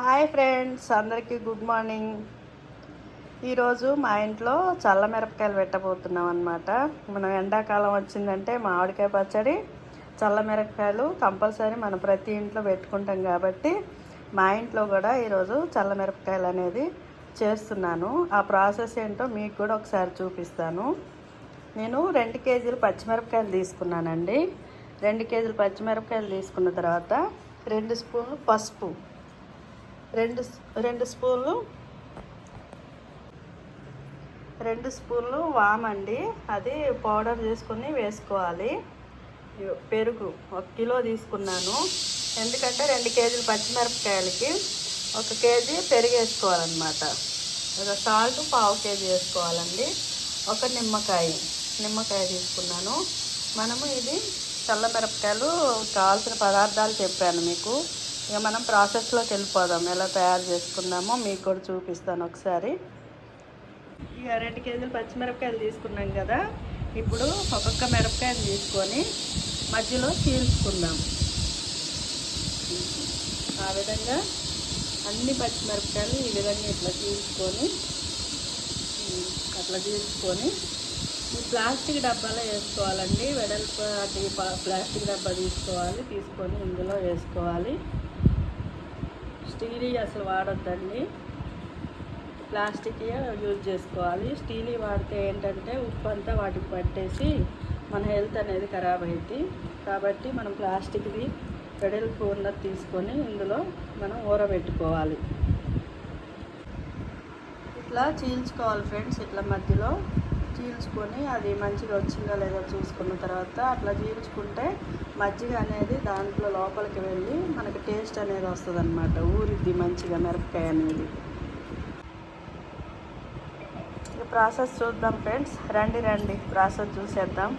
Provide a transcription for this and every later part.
Hi friends, అందరికీ good morning. ఈరోజు మా ఇంట్లో చల్ల మిరపకాయలు పెట్టబోతున్నాం అన్నమాట. మనం ఎండాకాలం వచ్చిందంటే మామిడికాయ పచ్చడి, చల్ల మిరపకాయలు కంపల్సరీ మనం ప్రతి ఇంట్లో పెట్టుకుంటాం కాబట్టి మా ఇంట్లో కూడా ఈరోజు చల్ల మిరపకాయలు అనేది చేస్తున్నాను. ఆ ప్రాసెస్ ఏంటో మీకు కూడా ఒకసారి చూపిస్తాను. నేను 2 కేజీలు పచ్చిమిరపకాయలు తీసుకున్నానండి. 2 కేజీలు పచ్చిమిరపకాయలు తీసుకున్న తర్వాత 2 స్పూన్లు పసుపు, రెండు స్పూన్లు వామండి, అది పౌడర్ చేసుకుని వేసుకోవాలి. పెరుగు 1 కిలో తీసుకున్నాను, ఎందుకంటే 2 కేజీలు పచ్చిమిరపకాయలకి 1 కేజీ పెరుగు వేసుకోవాలన్నమాట. సాల్ట్ 1/2 కేజీ వేసుకోవాలండి. 1 నిమ్మకాయ తీసుకున్నాను. మనము ఇది చల్ల మిరపకాయలు కావాల్సిన పదార్థాలు చెప్పాను మీకు. ఇక మనం ప్రాసెస్లోకి వెళ్ళిపోదాం. ఎలా తయారు చేసుకుందామో మీకు కూడా చూపిస్తాను ఒకసారి. ఇక 2 కేజీలు పచ్చిమిరపకాయలు తీసుకున్నాం కదా, ఇప్పుడు ఒక్కొక్క మిరపకాయలు తీసుకొని మధ్యలో చీల్చుకుందాం. ఆ విధంగా అన్ని పచ్చిమిరపకాయలు ఈ విధంగా ఇట్లా చీల్చుకొని ఈ ప్లాస్టిక్ డబ్బాలో వేసుకోవాలండి. వెడల్పాటి ప్లాస్టిక్ డబ్బా తీసుకొని ఇందులో వేసుకోవాలి. స్టీల్ అసలు వాడొద్దండి, ప్లాస్టిక్ యూజ్ చేసుకోవాలి. స్టీల్ వాడితే ఏంటంటే ఉప్పు అంతా వాటికి పట్టేసి మన హెల్త్ అనేది ఖరాబ్ అవుతుంది. కాబట్టి మనం ప్లాస్టిక్ది వెడల్పు ఉన్నది తీసుకొని ఇందులో మనం ఊరబెట్టుకోవాలి. ఇట్లా చీల్చుకోవాలి ఫ్రెండ్స్. ఇట్లా మధ్యలో చీల్చుకొని అది మంచిగా వచ్చిందో లేదో చూసుకున్న తర్వాత అట్లా చీల్చుకుంటే మజ్జిగ అనేది దాంట్లో లోపలికి వెళ్ళి మనకి టేస్ట్ అనేది వస్తుంది అన్నమాట. ఊరిద్ది మంచిగా మిరపకాయ అనేది. ఈ ప్రాసెస్ చూద్దాం ఫ్రెండ్స్. రండి ప్రాసెస్ చూసేద్దాం.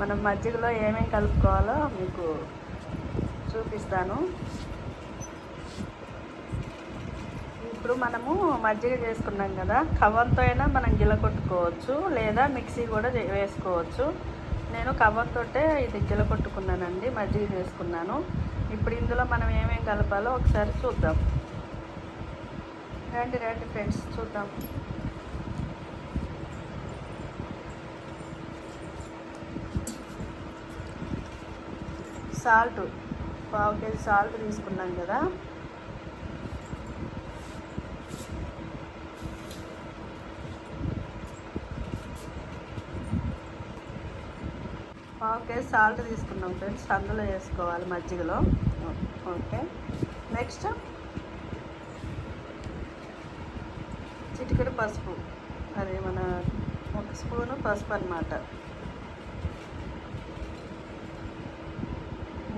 మనం మజ్జిగలో ఏమేమి కలుపుకోవాలో మీకు చూపిస్తాను. ఇప్పుడు మనము మజ్జిగ చేసుకున్నాం కదా, కవ్వంతో అయినా మనం గిలకొట్టుకోవచ్చు, లేదా మిక్సీ కూడా వేసుకోవచ్చు. నేను కవ్వంతో ఇది గిలకొట్టుకున్నానండి, మజ్జిగ చేసుకున్నాను. ఇప్పుడు ఇందులో మనం ఏమేమి కలపాలో ఒకసారి చూద్దాం. రండి ఫ్రెండ్స్ చూద్దాం. సాల్ట్ 1/2 కేజీ సాల్ట్ తీసుకున్నాం కదా, సాల్ట్ తీసుకున్నాం ఫ్రెండ్స్, అందులో వేసుకోవాలి మజ్జిగలో. ఓకే, నెక్స్ట్ చిటికెడు పసుపు, అది మన 1 స్పూను పసుపు అన్నమాట.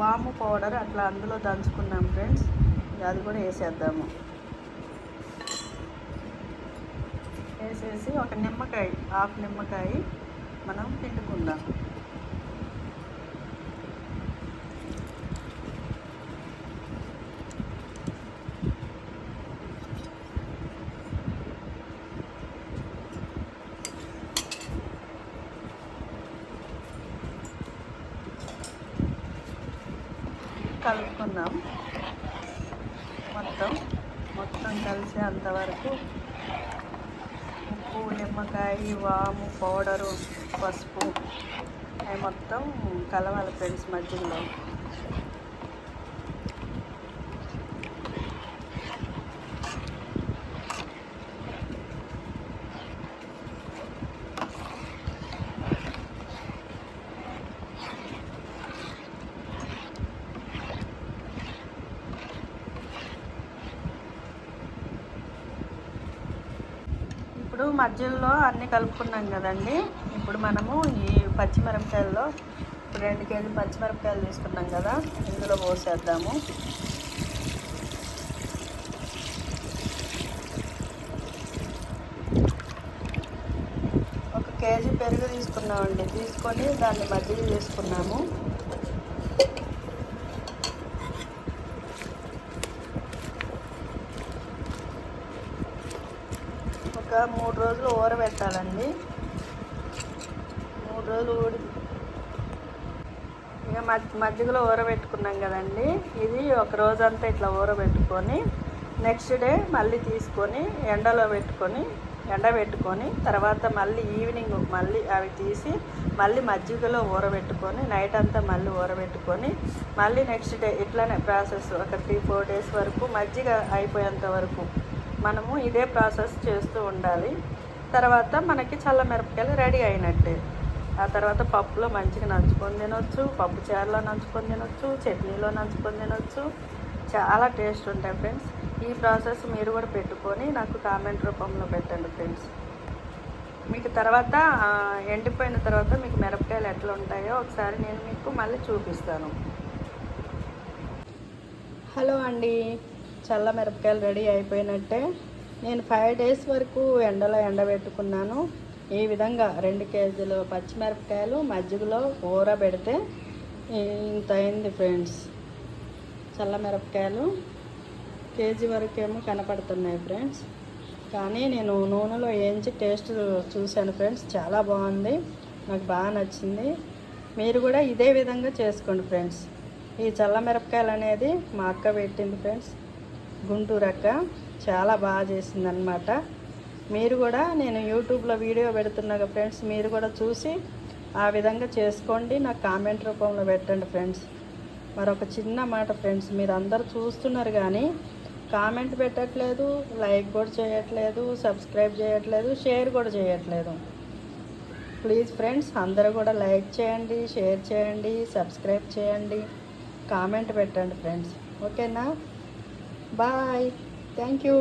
వాము పౌడర్ అట్లా అందులో దంచుకున్నాం ఫ్రెండ్స్, అది కూడా వేసేద్దాము. వేసేసి 1 నిమ్మకాయ, హాఫ్ నిమ్మకాయ మనం పిండుకుందాం. కలుపుకుందాం మొత్తం కలిసి అంతవరకు. ఉప్పు, నిమ్మకాయ, వాము పౌడరు, పసుపు అవి మొత్తం కలవాలి ఫ్రెండ్స్ మధ్యలో. ఇప్పుడు మధ్యలో అన్నీ కలుపుకున్నాం కదండి. ఇప్పుడు మనము ఈ పచ్చిమిరపకాయల్లో 2 కేజీలు పచ్చిమిరపకాయలు తీసుకున్నాం కదా, ఇందులో పోసేద్దాము. ఒక కేజీ పెరుగు తీసుకున్నామండి, తీసుకొని దాన్ని మజ్జిగ చేసుకున్నాము. ఒక 3 రోజులు ఊరబెట్టాలండి. 3 రోజులు ఇక మజ్జిగలో ఊరబెట్టుకున్నాం కదండి, ఇది 1 రోజంతా ఇట్లా ఊరబెట్టుకొని నెక్స్ట్ డే మళ్ళీ తీసుకొని ఎండబెట్టుకొని తర్వాత మళ్ళీ ఈవినింగ్ మళ్ళీ అవి తీసి మళ్ళీ మజ్జిగలో ఊరబెట్టుకొని నైట్ అంతా మళ్ళీ ఊరబెట్టుకొని మళ్ళీ నెక్స్ట్ డే ఇట్లానే ప్రాసెస్ ఒక 3-4 డేస్ వరకు మజ్జిగ అయిపోయేంత వరకు మనము ఇదే ప్రాసెస్ చేస్తూ ఉండాలి. తర్వాత మనకి చల్ల మిరపకాయలు రెడీ అయినట్టే. ఆ తర్వాత పప్పులో మంచిగా నంచుకొని తినొచ్చు, పప్పు చారులో నంచుకొని తినొచ్చు, చట్నీలో నంచుకొని తినొచ్చు. చాలా టేస్ట్ ఉంటాయి ఫ్రెండ్స్. ఈ ప్రాసెస్ మీరు కూడా పెట్టుకొని నాకు కామెంట్ రూపంలో పెట్టండి ఫ్రెండ్స్. మీకు తర్వాత ఎండిపోయిన తర్వాత మీకు మిరపకాయలు ఎట్లా ఉంటాయో ఒకసారి నేను మీకు మళ్ళీ చూపిస్తాను. హలో అండి, చల్ల మిరపకాయలు రెడీ అయిపోయినట్టే. నేను 5 డేస్ వరకు ఎండలో ఎండబెట్టుకున్నాను. ఈ విధంగా 2 కేజీలు పచ్చిమిరపకాయలు మజ్జిగలో ఊరబెడితే ఇంత అయింది ఫ్రెండ్స్. చల్ల మిరపకాయలు కేజీ వరకేమో కనపడుతున్నాయి ఫ్రెండ్స్. కానీ నేను నూనెలో వేయించి టేస్ట్ చూశాను ఫ్రెండ్స్. చాలా బాగుంది, నాకు బాగా నచ్చింది. మీరు కూడా ఇదే విధంగా చేసుకోండి ఫ్రెండ్స్. ఈ చల్ల మిరపకాయలు అనేది మా అక్క పెట్టింది ఫ్రెండ్స్, గుంటూరు అక్క. చాలా బాగా చేసిందనమాట. మీరు కూడా నేను యూట్యూబ్లో వీడియో పెడుతున్నాగా ఫ్రెండ్స్, మీరు కూడా చూసి ఆ విధంగా చేసుకోండి, నాకు కామెంట్ రూపంలో పెట్టండి ఫ్రెండ్స్. మరొక చిన్న మాట ఫ్రెండ్స్, మీరు అందరు చూస్తున్నారు కానీ కామెంట్ పెట్టట్లేదు, లైక్ కూడా చేయట్లేదు, సబ్స్క్రైబ్ చేయట్లేదు, షేర్ కూడా చేయట్లేదు. ప్లీజ్ ఫ్రెండ్స్, అందరూ కూడా లైక్ చేయండి, షేర్ చేయండి, సబ్స్క్రైబ్ చేయండి, కామెంట్ పెట్టండి ఫ్రెండ్స్. ఓకేనా? Bye, thank you.